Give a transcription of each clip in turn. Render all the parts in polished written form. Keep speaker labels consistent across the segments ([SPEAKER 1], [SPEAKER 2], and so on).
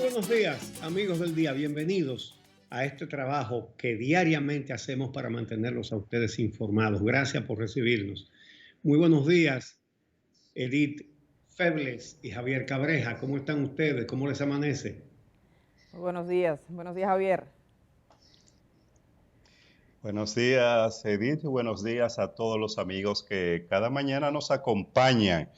[SPEAKER 1] buenos días, amigos del día. Bienvenidos a este trabajo que diariamente hacemos para mantenerlos a ustedes informados. Gracias por recibirnos. Muy buenos días, Edith Febles y Javier Cabreja. ¿Cómo están ustedes? ¿Cómo les amanece?
[SPEAKER 2] Buenos días Javier.
[SPEAKER 3] Buenos días, Edith, y buenos días a todos los amigos que cada mañana nos acompañan.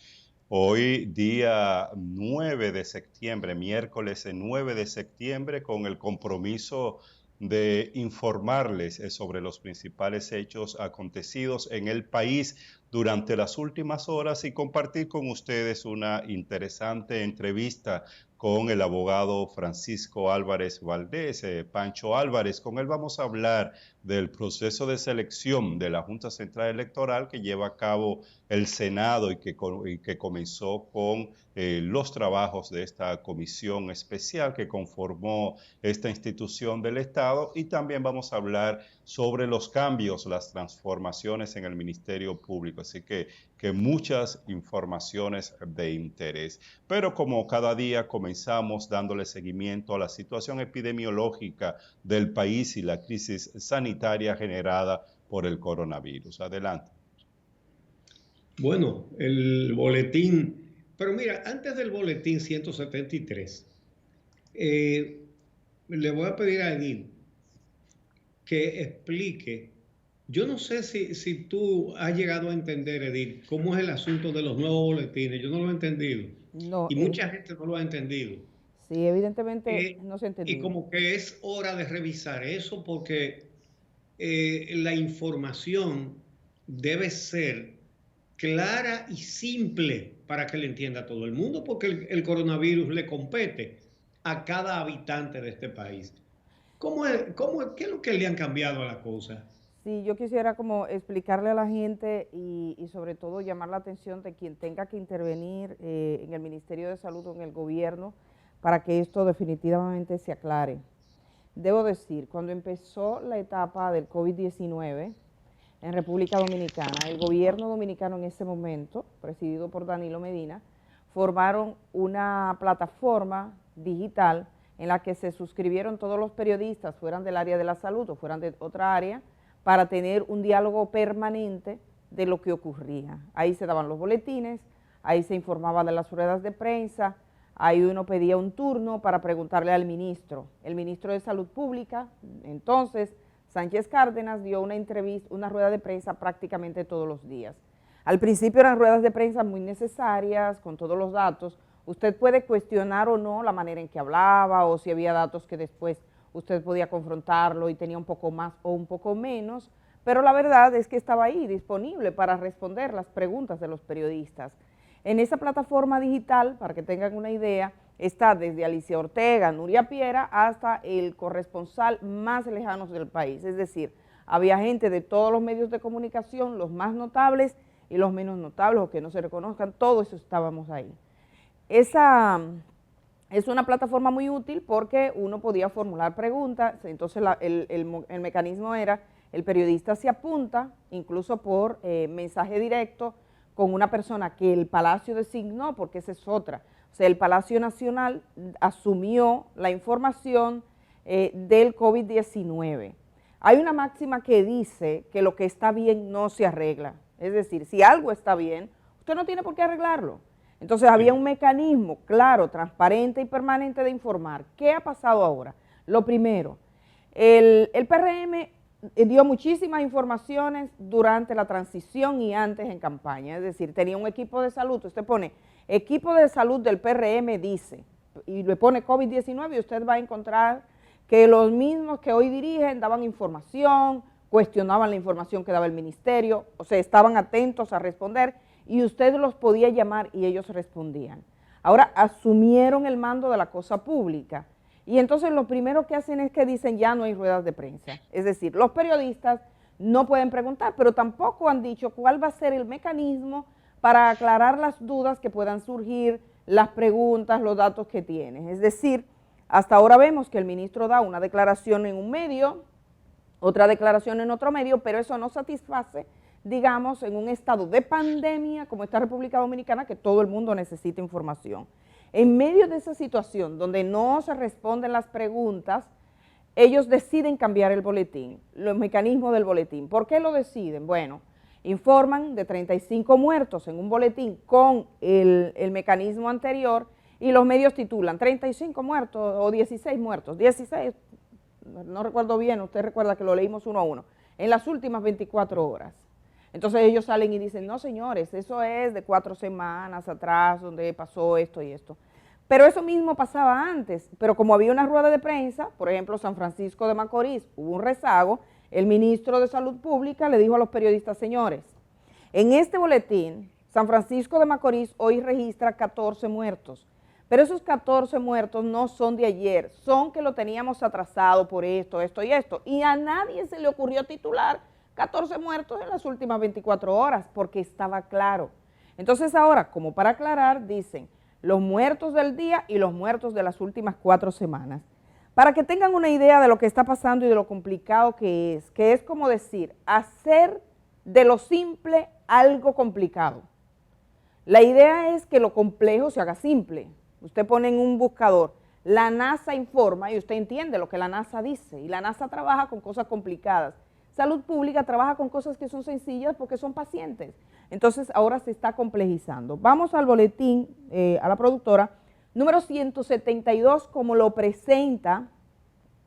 [SPEAKER 3] Hoy, día 9 de septiembre, miércoles 9 de septiembre, con el compromiso de informarles sobre los principales hechos acontecidos en el país durante las últimas horas y compartir con ustedes una interesante entrevista con el abogado Francisco Álvarez Valdés, Pancho Álvarez. Con él vamos a hablar del proceso de selección de la Junta Central Electoral que lleva a cabo el Senado y que comenzó con los trabajos de esta comisión especial que conformó esta institución del Estado, y también vamos a hablar sobre los cambios, las transformaciones en el Ministerio Público. Así que muchas informaciones de interés. Pero como cada día comenzamos dándole seguimiento a la situación epidemiológica del país y la crisis sanitaria generada por el coronavirus. Adelante.
[SPEAKER 1] Bueno, el boletín, pero mira, antes del boletín 173, le voy a pedir a Edith que explique. Yo no sé si tú has llegado a entender, Edith, cómo es el asunto de los nuevos boletines. Yo no lo he entendido
[SPEAKER 2] No,
[SPEAKER 1] y mucha gente no lo ha entendido.
[SPEAKER 2] sí, evidentemente no se ha
[SPEAKER 1] Y
[SPEAKER 2] entendido.
[SPEAKER 1] como que es hora de revisar eso porque la información debe ser clara y simple para que le entienda todo el mundo, porque el coronavirus le compete a cada habitante de este país. ¿Qué es lo que le han cambiado a la cosa?
[SPEAKER 2] Sí, yo quisiera como explicarle a la gente y sobre todo llamar la atención de quien tenga que intervenir en el Ministerio de Salud o en el gobierno para que esto definitivamente se aclare. Debo decir, cuando empezó la etapa del COVID-19 en República Dominicana, el gobierno dominicano en ese momento, presidido por Danilo Medina, formaron una plataforma digital en la que se suscribieron todos los periodistas, fueran del área de la salud o fueran de otra área, para tener un diálogo permanente de lo que ocurría. Ahí se daban los boletines, ahí se informaba de las ruedas de prensa, ahí uno pedía un turno para preguntarle al ministro. El ministro de Salud Pública, entonces, Sánchez Cárdenas, dio una entrevista, una rueda de prensa prácticamente todos los días. Al principio eran ruedas de prensa muy necesarias, con todos los datos. Usted puede cuestionar o no la manera en que hablaba, o si había datos que después usted podía confrontarlo y tenía un poco más o un poco menos, pero la verdad es que estaba ahí disponible para responder las preguntas de los periodistas. En esa plataforma digital, para que tengan una idea, está desde Alicia Ortega, Nuria Piera, hasta el corresponsal más lejano del país. Es decir, había gente de todos los medios de comunicación, los más notables y los menos notables, o que no se reconozcan, todos eso estábamos ahí. Esa es una plataforma muy útil porque uno podía formular preguntas, entonces el mecanismo era, el periodista se apunta, incluso por mensaje directo, con una persona que el Palacio designó, porque esa es otra. O sea, el Palacio Nacional asumió la información del COVID-19. Hay una máxima que dice que lo que está bien no se arregla. Es decir, si algo está bien, usted no tiene por qué arreglarlo. Entonces había un mecanismo claro, transparente y permanente de informar. ¿Qué ha pasado ahora? Lo primero, el PRM dio muchísimas informaciones durante la transición y antes en campaña, es decir, tenía un equipo de salud, usted pone equipo de salud del PRM dice, y le pone COVID-19 y usted va a encontrar que los mismos que hoy dirigen daban información, cuestionaban la información que daba el ministerio, o sea, estaban atentos a responder y usted los podía llamar y ellos respondían. Ahora asumieron el mando de la cosa pública y entonces lo primero que hacen es que dicen ya no hay ruedas de prensa. Es decir, los periodistas no pueden preguntar, pero tampoco han dicho cuál va a ser el mecanismo para aclarar las dudas que puedan surgir, las preguntas, los datos que tienen. Es decir, hasta ahora vemos que el ministro da una declaración en un medio, otra declaración en otro medio, pero eso no satisface, digamos, en un estado de pandemia como esta República Dominicana, que todo el mundo necesita información. En medio de esa situación donde no se responden las preguntas, ellos deciden cambiar el boletín, los mecanismos del boletín. ¿Por qué lo deciden? Bueno, informan de 35 muertos en un boletín con el mecanismo anterior y los medios titulan 35 muertos o 16 muertos, 16, no recuerdo bien, usted recuerda que lo leímos uno a uno, en las últimas 24 horas. Entonces ellos salen y dicen, no señores, eso es de 4 semanas atrás donde pasó esto y esto. Pero eso mismo pasaba antes, pero como había una rueda de prensa, por ejemplo, San Francisco de Macorís, hubo un rezago, el ministro de Salud Pública le dijo a los periodistas, señores, en este boletín, San Francisco de Macorís hoy registra 14 muertos, pero esos 14 muertos no son de ayer, son que lo teníamos atrasado por esto, esto y esto, y a nadie se le ocurrió titular 14 muertos en las últimas 24 horas, porque estaba claro. Entonces ahora, como para aclarar, dicen los muertos del día y los muertos de las últimas 4 semanas. Para que tengan una idea de lo que está pasando y de lo complicado que es como decir, hacer de lo simple algo complicado. La idea es que lo complejo se haga simple. Usted pone en un buscador, la NASA informa y usted entiende lo que la NASA dice, y la NASA trabaja con cosas complicadas. Salud Pública trabaja con cosas que son sencillas porque son pacientes. Entonces ahora se está complejizando. Vamos al boletín, a la productora, número 172, como lo presenta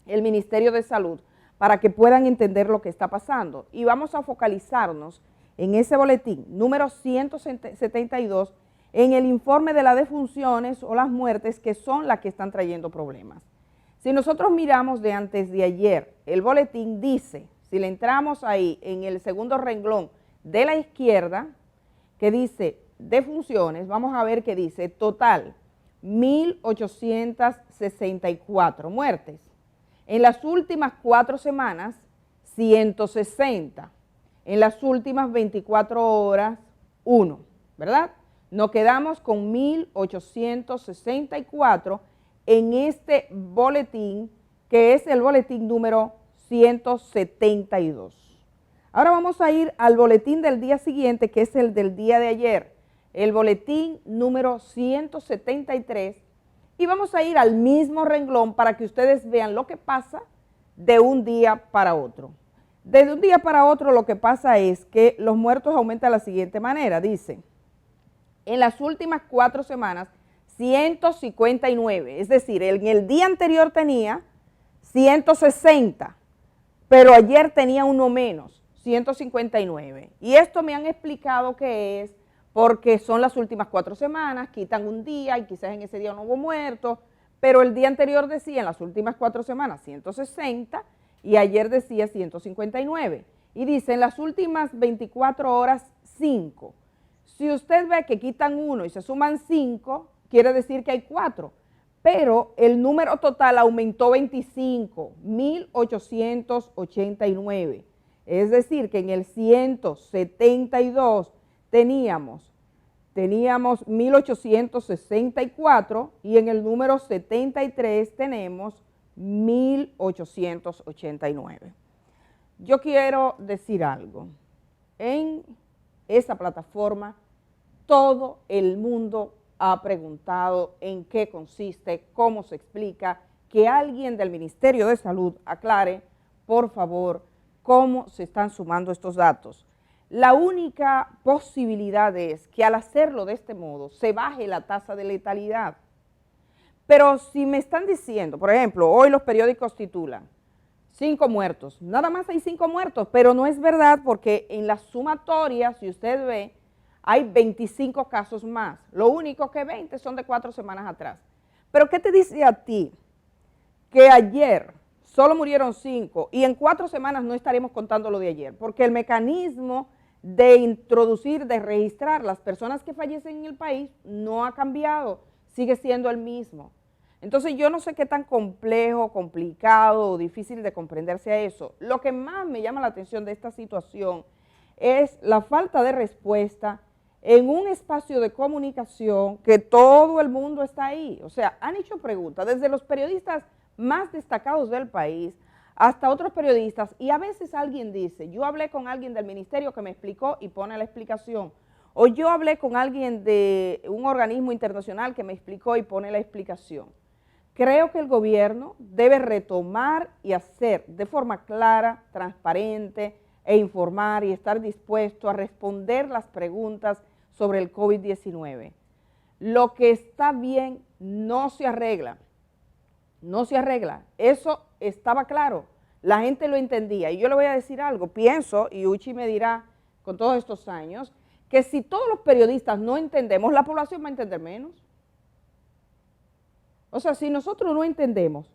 [SPEAKER 2] el Ministerio de Salud, para que puedan entender lo que está pasando. Y vamos a focalizarnos en ese boletín, número 172, en el informe de las defunciones o las muertes que son las que están trayendo problemas. Si nosotros miramos de antes de ayer, el boletín dice, si le entramos ahí en el segundo renglón de la izquierda, que dice defunciones, vamos a ver que dice total 1.864 muertes. En las últimas 4 semanas, 160. En las últimas 24 horas, 1, ¿verdad? Nos quedamos con 1.864 en este boletín, que es el boletín número 172. Ahora vamos a ir al boletín del día siguiente, que es el del día de ayer, el boletín número 173, y vamos a ir al mismo renglón para que ustedes vean lo que pasa de un día para otro. De un día para otro lo que pasa es que los muertos aumentan de la siguiente manera, dice, en las últimas 4 semanas, 159, es decir, en el día anterior tenía 160, pero ayer tenía uno menos, 159. Y esto me han explicado que es porque son las últimas 4 semanas, quitan un día y quizás en ese día no hubo muertos, pero el día anterior decía en las últimas 4 semanas 160 y ayer decía 159. Y dice en las últimas 24 horas 5. Si usted ve que quitan 1 y se suman 5, quiere decir que hay 4. Pero el número total aumentó 25, 1.889. Es decir, que en el 172 teníamos 1.864 y en el número 73 tenemos 1.889. Yo quiero decir algo. En esa plataforma todo el mundo ha preguntado en qué consiste, cómo se explica, que alguien del Ministerio de Salud aclare, por favor, cómo se están sumando estos datos. La única posibilidad es que al hacerlo de este modo se baje la tasa de letalidad. Pero si me están diciendo, por ejemplo, hoy los periódicos titulan 5 muertos, nada más hay 5 muertos, pero no es verdad porque en la sumatoria, si usted ve, hay 25 casos más, lo único que 20 son de 4 semanas atrás. Pero ¿qué te dice a ti? Que ayer solo murieron 5 y en 4 semanas no estaremos contando lo de ayer, porque el mecanismo de introducir, de registrar las personas que fallecen en el país no ha cambiado, sigue siendo el mismo. Entonces yo no sé qué tan complejo, complicado o difícil de comprender sea eso. Lo que más me llama la atención de esta situación es la falta de respuesta en un espacio de comunicación que todo el mundo está ahí. O sea, han hecho preguntas desde los periodistas más destacados del país hasta otros periodistas y a veces alguien dice, yo hablé con alguien del ministerio que me explicó y pone la explicación, o yo hablé con alguien de un organismo internacional que me explicó y pone la explicación. Creo que el gobierno debe retomar y hacer de forma clara, transparente e informar y estar dispuesto a responder las preguntas sobre el COVID-19. Lo que está bien no se arregla, no se arregla. Eso estaba claro, la gente lo entendía. Y yo le voy a decir algo, pienso, y Uchi me dirá con todos estos años, que si todos los periodistas no entendemos, la población va a entender menos. O sea, si nosotros no entendemos,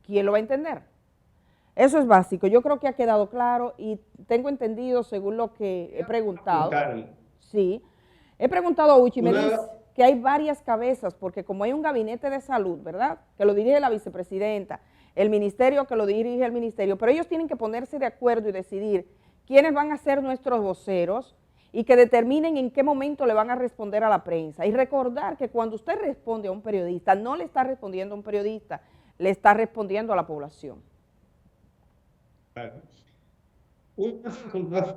[SPEAKER 2] ¿quién lo va a entender? Eso es básico. Yo creo que ha quedado claro y tengo entendido, según lo que he preguntado, sí, he preguntado a Uchi, me dice que hay varias cabezas, porque como hay un gabinete de salud, ¿verdad?, que lo dirige la vicepresidenta, el ministerio que lo dirige el ministerio, pero ellos tienen que ponerse de acuerdo y decidir quiénes van a ser nuestros voceros, y que determinen en qué momento le van a responder a la prensa. Y recordar que cuando usted responde a un periodista, no le está respondiendo a un periodista, le está respondiendo a la población.
[SPEAKER 1] Una facultad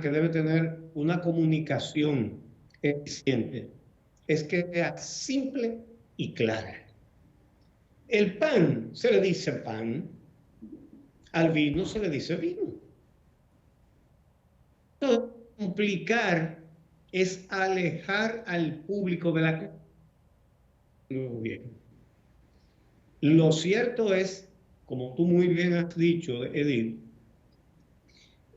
[SPEAKER 1] que debe tener una comunicación eficiente es que sea simple y clara. El pan se le dice pan, al vino se le dice vino. Complicar es alejar al público de la gobierno. Lo cierto es, como tú muy bien has dicho, Edith,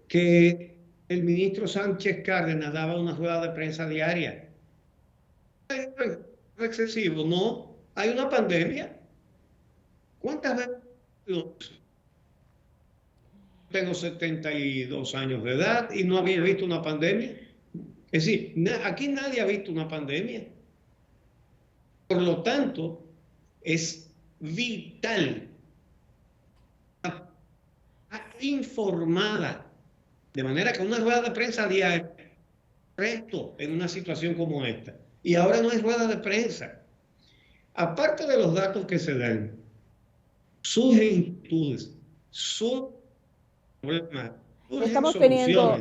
[SPEAKER 1] que el ministro Sánchez Cárdenas daba una rueda de prensa diaria. ¿Es excesivo? No, hay una pandemia. ¿Cuántas veces? Tengo 72 años de edad y no había visto una pandemia. Es decir, aquí nadie ha visto una pandemia. Por lo tanto, es vital informada, de manera que una rueda de prensa diaria resto en una situación como esta. Y ahora no es rueda de prensa. Aparte de los datos que se dan, surgen inquietudes, surgen problemas.
[SPEAKER 2] Estamos teniendo,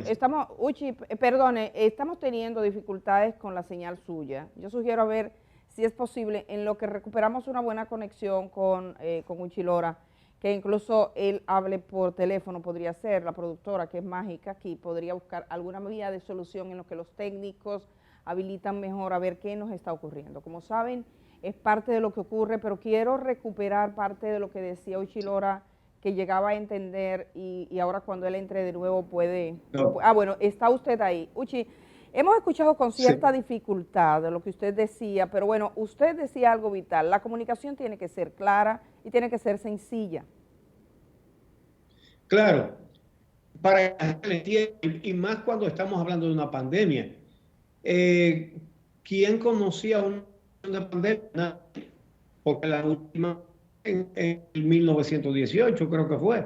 [SPEAKER 2] Uchi, perdone, estamos teniendo dificultades con la señal suya. Yo sugiero a ver si es posible, en lo que recuperamos una buena conexión con Uchi Lora, que incluso él hable por teléfono, podría ser, la productora, que es mágica aquí, podría buscar alguna vía de solución en lo que los técnicos habilitan mejor a ver qué nos está ocurriendo. Como saben, es parte de lo que ocurre, pero quiero recuperar parte de lo que decía Uchi Lora, que llegaba a entender y ahora cuando él entre de nuevo puede... No. Bueno, está usted ahí. Uchi, hemos escuchado con cierta dificultad de lo que usted decía, pero bueno, usted decía algo vital. La comunicación tiene que ser clara y tiene que ser sencilla.
[SPEAKER 1] Claro, para que le entienda, y más cuando estamos hablando de una pandemia. ¿Quién conocía una pandemia? Porque la última en 1918 creo que fue.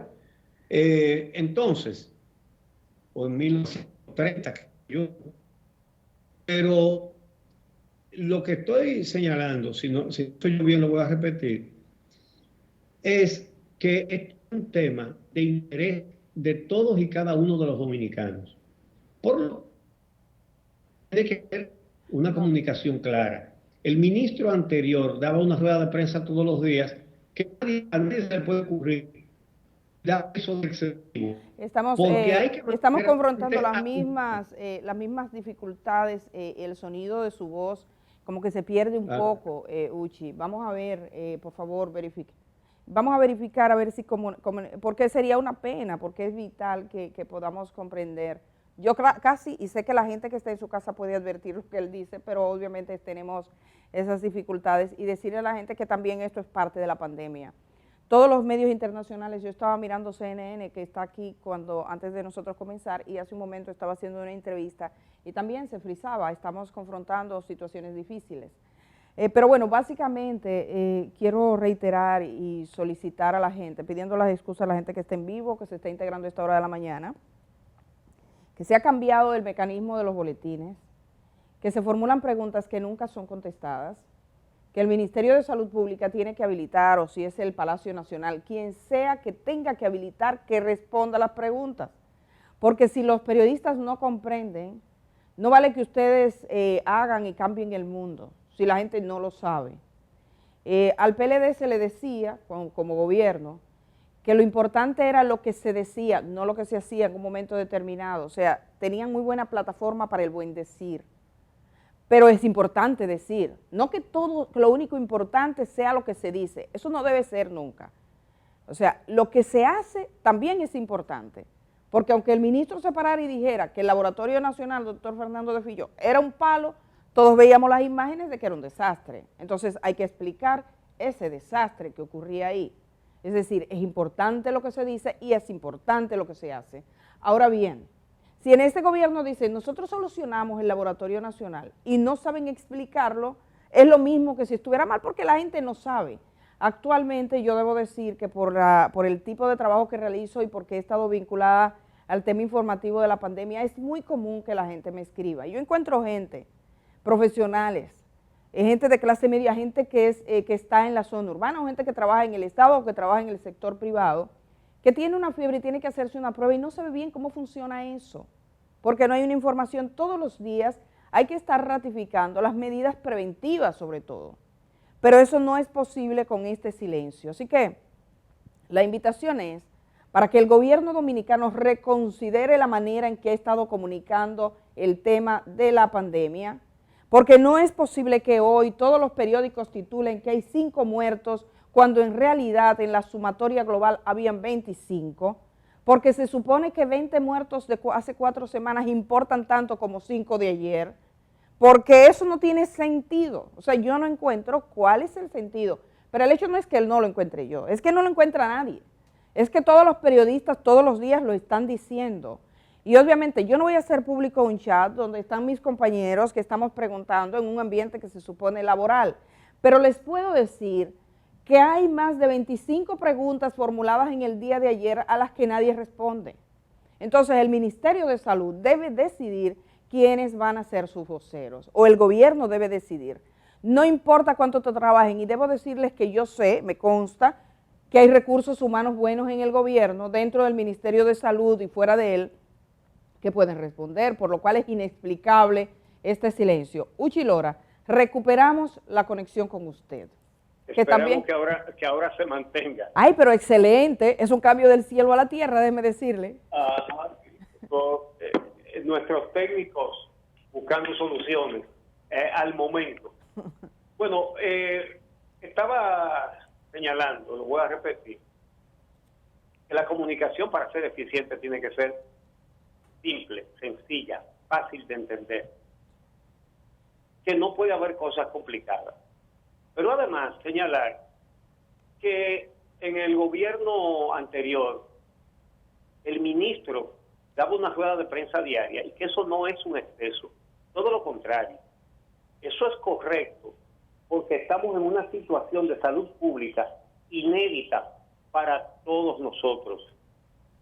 [SPEAKER 1] Entonces, o en 1930, pero lo que estoy señalando, si estoy bien lo voy a repetir, es que es un tema de interés de todos y cada uno de los dominicanos. Por lo que tiene que haber una comunicación clara. El ministro anterior daba una rueda de prensa todos los días que a nadie se le puede ocurrir dar eso de excesivo.
[SPEAKER 2] Estamos confrontando las mismas dificultades, el sonido de su voz como que se pierde un poco, Uchi. Vamos a ver, por favor, verifique. Vamos a verificar a ver si porque sería una pena, porque es vital que podamos comprender. Yo casi, y sé que la gente que está en su casa puede advertir lo que él dice, pero obviamente tenemos esas dificultades, y decirle a la gente que también esto es parte de la pandemia. Todos los medios internacionales, yo estaba mirando CNN, que está aquí antes de nosotros comenzar, y hace un momento estaba haciendo una entrevista, y también se frisaba, estamos confrontando situaciones difíciles. Pero bueno, básicamente quiero reiterar y solicitar a la gente, pidiendo las excusas a la gente que está en vivo, que se está integrando a esta hora de la mañana, que se ha cambiado el mecanismo de los boletines, que se formulan preguntas que nunca son contestadas, que el Ministerio de Salud Pública tiene que habilitar, o si es el Palacio Nacional, quien sea que tenga que habilitar, que responda a las preguntas. Porque si los periodistas no comprenden, No vale que ustedes hagan y cambien el mundo si la gente no lo sabe. Al PLD se le decía, como gobierno, que lo importante era lo que se decía, no lo que se hacía en un momento determinado. O sea, tenían muy buena plataforma para el buen decir. Pero es importante decir, no que todo, que lo único importante sea lo que se dice. Eso no debe ser nunca. O sea, lo que se hace también es importante. Porque aunque el ministro se parara y dijera que el Laboratorio Nacional, doctor Fernando de Filló, era un palo, todos veíamos las imágenes de que era un desastre. Entonces hay que explicar ese desastre que ocurría ahí. Es decir, es importante lo que se dice y es importante lo que se hace. Ahora bien, si en este gobierno dicen, nosotros solucionamos el Laboratorio Nacional y no saben explicarlo, es lo mismo que si estuviera mal porque la gente no sabe. Actualmente yo debo decir que por el tipo de trabajo que realizo y porque he estado vinculada al tema informativo de la pandemia, es muy común que la gente me escriba. Yo encuentro gente, profesionales, gente de clase media, gente que está en la zona urbana, o gente que trabaja en el Estado o que trabaja en el sector privado, que tiene una fiebre y tiene que hacerse una prueba y no sabe bien cómo funciona eso, porque no hay una información todos los días, hay que estar ratificando las medidas preventivas sobre todo. Pero eso no es posible con este silencio. Así que la invitación es para que el gobierno dominicano reconsidere la manera en que ha estado comunicando el tema de la pandemia, porque no es posible que hoy todos los periódicos titulen que hay 5 muertos, cuando en realidad en la sumatoria global habían 25, porque se supone que 20 muertos de hace 4 semanas importan tanto como 5 de ayer, porque eso no tiene sentido. O sea, yo no encuentro cuál es el sentido, pero el hecho no es que él no lo encuentre yo, es que no lo encuentra nadie, es que todos los periodistas todos los días lo están diciendo. Y obviamente yo no voy a hacer público un chat donde están mis compañeros que estamos preguntando en un ambiente que se supone laboral, pero les puedo decir que hay más de 25 preguntas formuladas en el día de ayer a las que nadie responde. Entonces el Ministerio de Salud debe decidir quiénes van a ser sus voceros, o el gobierno debe decidir. No importa cuánto te trabajen, y debo decirles que yo sé, me consta, que hay recursos humanos buenos en el gobierno, dentro del Ministerio de Salud y fuera de él, que pueden responder, por lo cual es inexplicable este silencio. Uchi Lora, recuperamos la conexión con usted.
[SPEAKER 4] Esperemos que ahora se mantenga.
[SPEAKER 2] Ay, pero excelente, es un cambio del cielo a la tierra, déjeme decirle.
[SPEAKER 4] Nuestros técnicos buscando soluciones al momento. Bueno, estaba señalando, lo voy a repetir, que la comunicación para ser eficiente tiene que ser simple, sencilla, fácil de entender, que no puede haber cosas complicadas. Pero además señalar que en el gobierno anterior el ministro daba una rueda de prensa diaria y que eso no es un exceso, todo lo contrario. Eso es correcto porque estamos en una situación de salud pública inédita para todos nosotros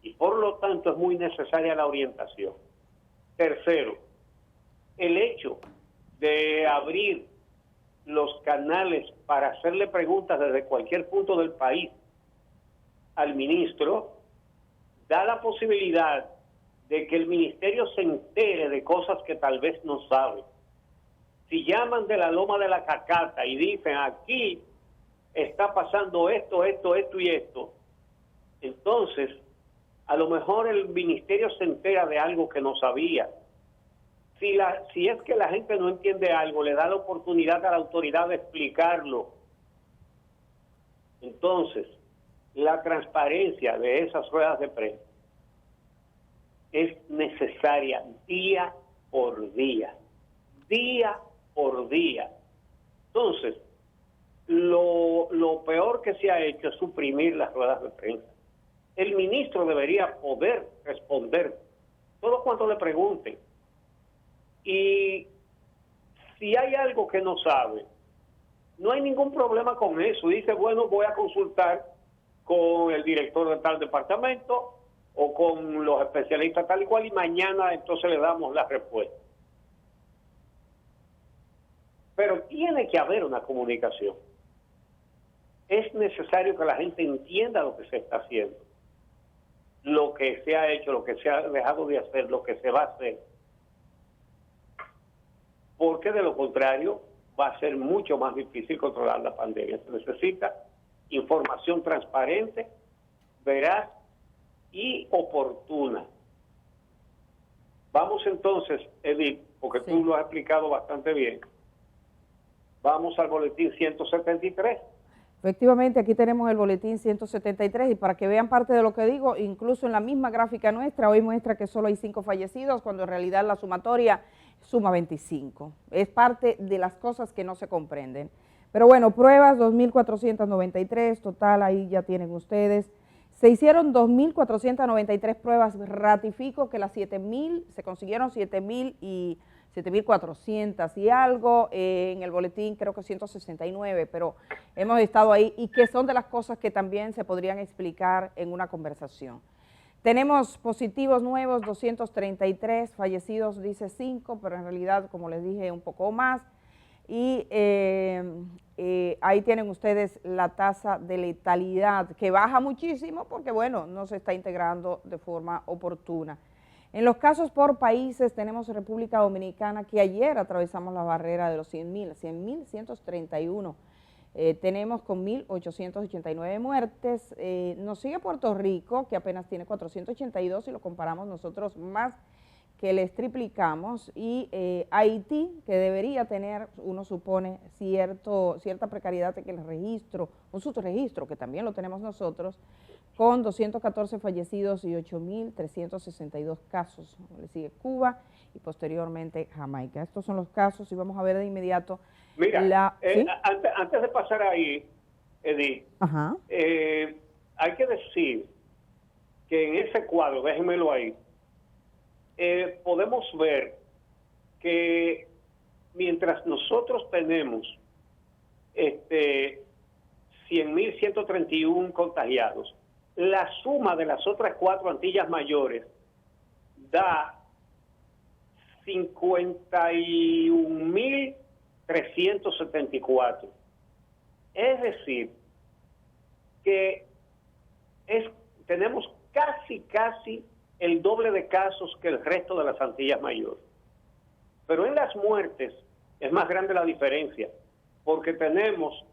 [SPEAKER 4] y por lo tanto es muy necesaria la orientación. Tercero, el hecho de abrir los canales para hacerle preguntas desde cualquier punto del país al ministro da la posibilidad de que el ministerio se entere de cosas que tal vez no sabe. Si llaman de la Loma de la Cacata y dicen aquí está pasando esto y esto, entonces a lo mejor el ministerio se entera de algo que no sabía. Si es que la gente no entiende algo, le da la oportunidad a la autoridad de explicarlo. Entonces, la transparencia de esas ruedas de prensa es necesaria día por día. Día por día. Entonces, lo peor que se ha hecho es suprimir las ruedas de prensa. El ministro debería poder responder todo cuanto le pregunten. Y si hay algo que no sabe, no hay ningún problema con eso. Dice, bueno, voy a consultar con el director de tal departamento o con los especialistas tal y cual y mañana entonces le damos la respuesta. Pero tiene que haber una comunicación. Es necesario que la gente entienda lo que se está haciendo, lo que se ha hecho, lo que se ha dejado de hacer, lo que se va a hacer. porque de lo contrario va a ser mucho más difícil controlar la pandemia. Se necesita información transparente, veraz y oportuna. Vamos entonces, Edith, porque tú lo has explicado bastante bien, vamos al boletín 173.
[SPEAKER 2] Efectivamente, aquí tenemos el boletín 173 y para que vean parte de lo que digo, incluso en la misma gráfica nuestra, hoy muestra que solo hay 5 fallecidos, cuando en realidad la sumatoria suma 25. Es parte de las cosas que no se comprenden. Pero bueno, pruebas 2.493, total, ahí ya tienen ustedes. Se hicieron 2.493 pruebas, ratifico que las 7.000, se consiguieron 7.000 y 7.400 y algo, en el boletín creo que 169, pero hemos estado ahí y que son de las cosas que también se podrían explicar en una conversación. Tenemos positivos nuevos, 233, fallecidos dice 5, pero en realidad, como les dije, un poco más. Y ahí tienen ustedes la tasa de letalidad, que baja muchísimo porque, bueno, no se está integrando de forma oportuna. En los casos por países tenemos República Dominicana, que ayer atravesamos la barrera de los 100.000, 100.131. Tenemos con 1.889 muertes. Nos sigue Puerto Rico, que apenas tiene 482 y lo comparamos nosotros más que les triplicamos, y Haití, que debería tener, uno supone, cierta precariedad en el registro, un subregistro, que también lo tenemos nosotros, con 214 fallecidos y 8.362 casos. Le sigue Cuba y posteriormente Jamaica. Estos son los casos y vamos a ver de inmediato.
[SPEAKER 4] Mira, ¿sí? Antes de pasar ahí, Edith, hay que decir que en ese cuadro, déjenmelo ahí, podemos ver que mientras nosotros tenemos 100.131 contagiados, la suma de las otras 4 Antillas mayores da 51.374. Es decir, que tenemos casi el doble de casos que el resto de las Antillas mayores. Pero en las muertes es más grande la diferencia, porque tenemos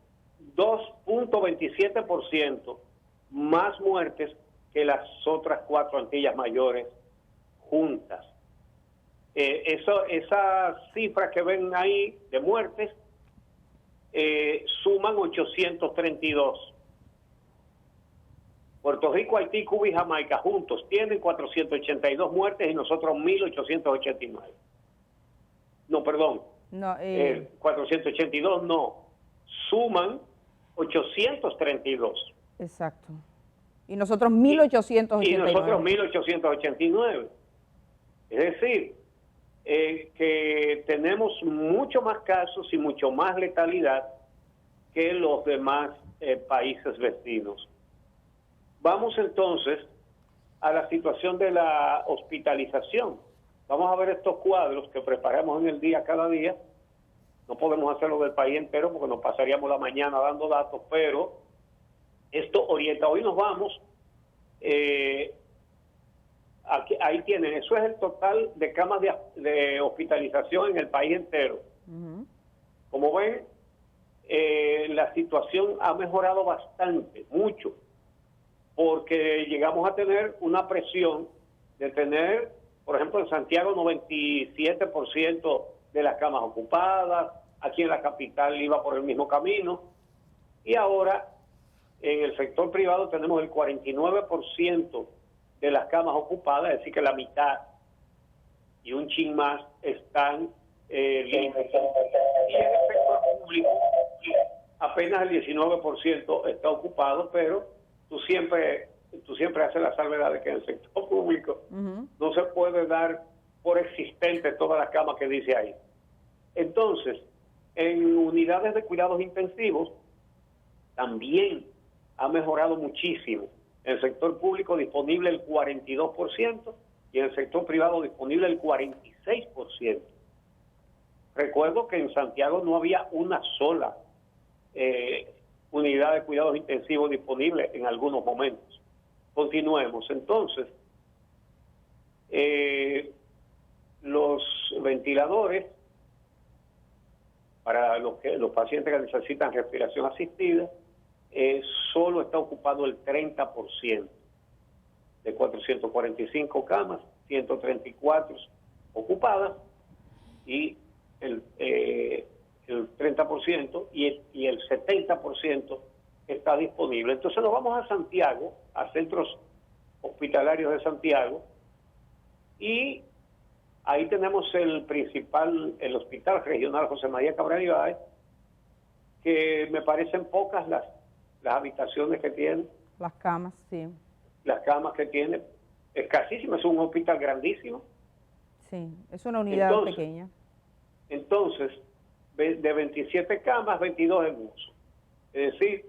[SPEAKER 4] 2.27% más muertes que las otras 4 Antillas mayores juntas. Esas cifras que ven ahí de muertes suman 832. Puerto Rico, Haití, Cuba y Jamaica juntos tienen 482 muertes y nosotros 1.889. No, perdón.
[SPEAKER 2] No,
[SPEAKER 4] 482 no. Suman 832.
[SPEAKER 2] Exacto. Y nosotros 1.889.
[SPEAKER 4] Y nosotros 1.889. Es decir, que tenemos mucho más casos y mucho más letalidad que los demás países vecinos. Vamos entonces a la situación de la hospitalización. Vamos a ver estos cuadros que preparamos en el día cada día. No podemos hacerlo del país entero porque nos pasaríamos la mañana dando datos, pero esto orienta. Hoy nos vamos, aquí, ahí tienen, eso es el total de camas de hospitalización en el país entero. Como ven, la situación ha mejorado bastante, mucho, porque llegamos a tener una presión de tener, por ejemplo, en Santiago 97% de las camas ocupadas, aquí en la capital iba por el mismo camino, y ahora en el sector privado tenemos el 49% de las camas ocupadas, es decir que la mitad y un chin más están libres. Y en el sector público apenas el 19% está ocupado, pero tú siempre haces la salvedad de que en el sector público no se puede dar por existente todas las camas que dice ahí. Entonces, en unidades de cuidados intensivos también ha mejorado muchísimo. En el sector público disponible el 42% y en el sector privado disponible el 46%. Recuerdo que en Santiago no había una sola unidad de cuidados intensivos disponible en algunos momentos. Continuemos. Entonces, los ventiladores para los pacientes que necesitan respiración asistida, solo está ocupado el 30% de 445 camas, 134 ocupadas y el 30% y el 70% está disponible. Entonces nos vamos a Santiago, a centros hospitalarios de Santiago, y ahí tenemos el Hospital Regional José María Cabral Ibáez, que me parecen pocas las habitaciones que tiene.
[SPEAKER 2] Las camas, sí.
[SPEAKER 4] Las camas que tiene, escasísimas, es un hospital grandísimo.
[SPEAKER 2] Sí, es una unidad pequeña.
[SPEAKER 4] Entonces, de 27 camas, 22 en uso. Es decir,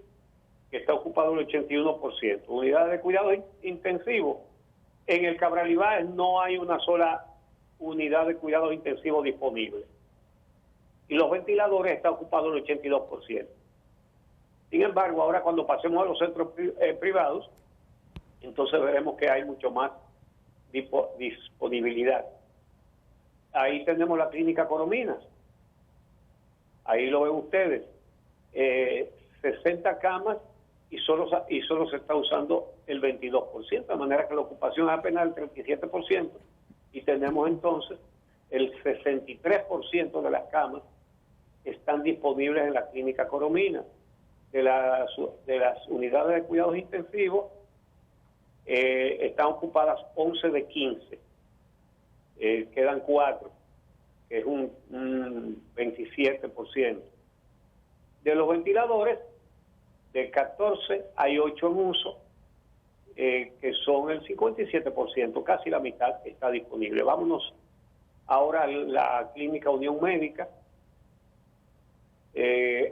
[SPEAKER 4] que está ocupado el 81%. Unidades de cuidados intensivos. En el Cabral Ibáez no hay una sola unidad de cuidados intensivos disponible. Y los ventiladores está ocupado el 82%. Sin embargo, ahora cuando pasemos a los centros privados, entonces veremos que hay mucho más disponibilidad. Ahí tenemos la clínica Corominas. Ahí lo ven ustedes. 60 camas y solo se está usando el 22%, de manera que la ocupación es apenas el 37%. Y tenemos entonces el 63% de las camas están disponibles en la clínica Corominas. De las unidades de cuidados intensivos, están ocupadas 11 de 15. Quedan 4, que es un 27%. De los ventiladores, de 14 hay 8 en uso, que son el 57%, casi la mitad está disponible. Vámonos ahora a la clínica Unión Médica.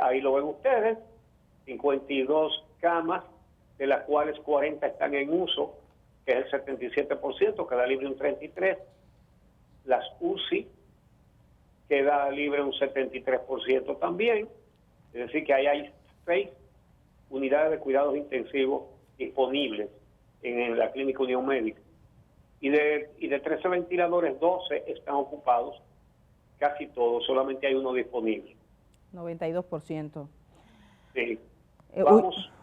[SPEAKER 4] Ahí lo ven ustedes, 52 camas, de las cuales 40 están en uso, que es el 77%, queda libre un 33%. Las UCI queda libre un 73% también. Es decir, que ahí hay 6 unidades de cuidados intensivos disponibles en la clínica Unión Médica. Y de 13 ventiladores, 12 están ocupados, casi todos, solamente hay uno disponible.
[SPEAKER 2] 92%.
[SPEAKER 4] Sí.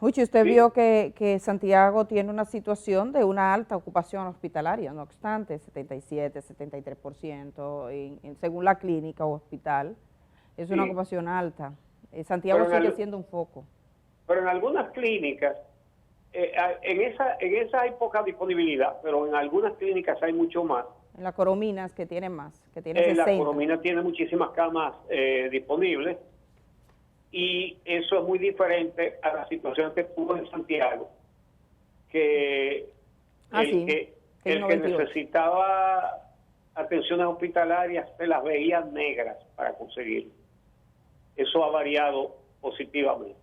[SPEAKER 2] Uchi, usted
[SPEAKER 4] sí.
[SPEAKER 2] vio que Santiago tiene una situación de una alta ocupación hospitalaria, no obstante, 77, 73%, según la clínica o hospital, es una ocupación alta. Santiago sigue siendo un foco.
[SPEAKER 4] Pero en algunas clínicas, en esa hay poca disponibilidad, pero en algunas clínicas hay mucho más.
[SPEAKER 2] En la Corominas, que tiene más, que tiene 60.
[SPEAKER 4] La Corominas tiene muchísimas camas disponibles, y eso es muy diferente a la situación que tuvo en Santiago, que el que necesitaba atenciones hospitalarias se las veía negras para conseguirlo. Eso ha variado positivamente.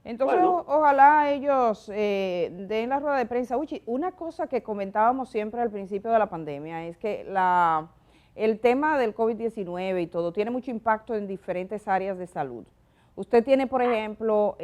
[SPEAKER 2] Entonces, bueno, ojalá ellos den la rueda de prensa. Uchi, una cosa que comentábamos siempre al principio de la pandemia es que el tema del COVID-19 y todo tiene mucho impacto en diferentes áreas de salud. Usted tiene, por ejemplo,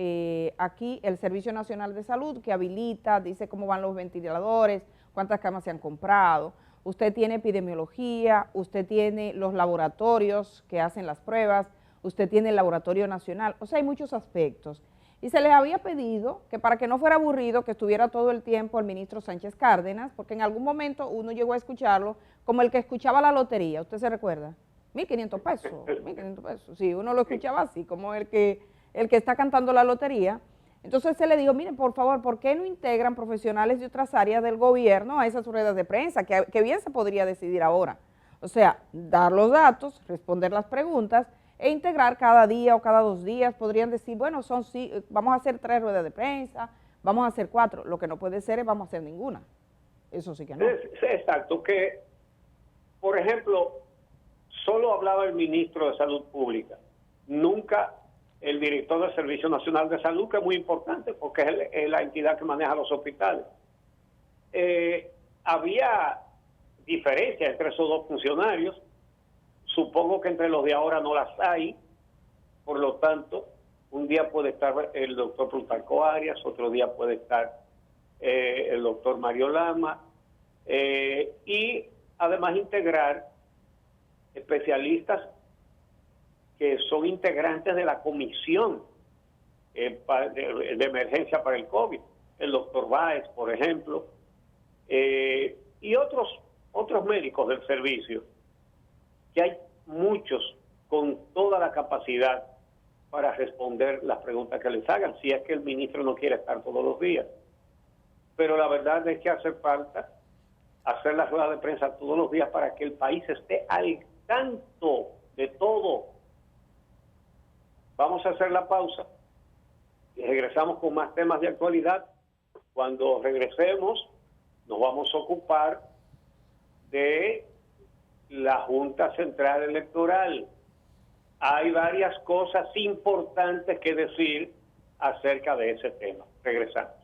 [SPEAKER 2] aquí el Servicio Nacional de Salud que habilita, dice cómo van los ventiladores, cuántas camas se han comprado. Usted tiene epidemiología, usted tiene los laboratorios que hacen las pruebas, usted tiene el Laboratorio Nacional. O sea, hay muchos aspectos. Y se les había pedido que para que no fuera aburrido, que estuviera todo el tiempo el ministro Sánchez Cárdenas, porque en algún momento uno llegó a escucharlo como el que escuchaba la lotería. ¿Usted se recuerda? 1.500 pesos, 1.500 pesos. Sí, uno lo escuchaba así, como el que está cantando la lotería. Entonces se le dijo, miren, por favor, ¿por qué no integran profesionales de otras áreas del gobierno a esas ruedas de prensa? Que bien se podría decidir ahora. O sea, dar los datos, responder las preguntas e integrar cada día o cada 2 días. Podrían decir, bueno, vamos a hacer 3 ruedas de prensa, vamos a hacer 4. Lo que no puede ser es vamos a hacer ninguna. Eso sí que no.
[SPEAKER 4] Exacto, que, por ejemplo, solo hablaba el ministro de Salud Pública, nunca el director del Servicio Nacional de Salud, que es muy importante porque es la entidad que maneja los hospitales. Había diferencias entre esos 2 funcionarios. Supongo que entre los de ahora no las hay, por lo tanto, un día puede estar el doctor Plutarco Arias, otro día puede estar el doctor Mario Lama, y además integrar especialistas que son integrantes de la comisión de emergencia para el COVID, el doctor Báez, por ejemplo, y otros médicos del servicio, que hay muchos con toda la capacidad para responder las preguntas que les hagan, si es que el ministro no quiere estar todos los días. Pero la verdad es que hace falta hacer las ruedas de prensa todos los días para que el país esté al tanto de todo. Vamos a hacer la pausa y regresamos con más temas de actualidad. Cuando regresemos, nos vamos a ocupar de la Junta Central Electoral. Hay varias cosas importantes que decir acerca de ese tema. Regresamos.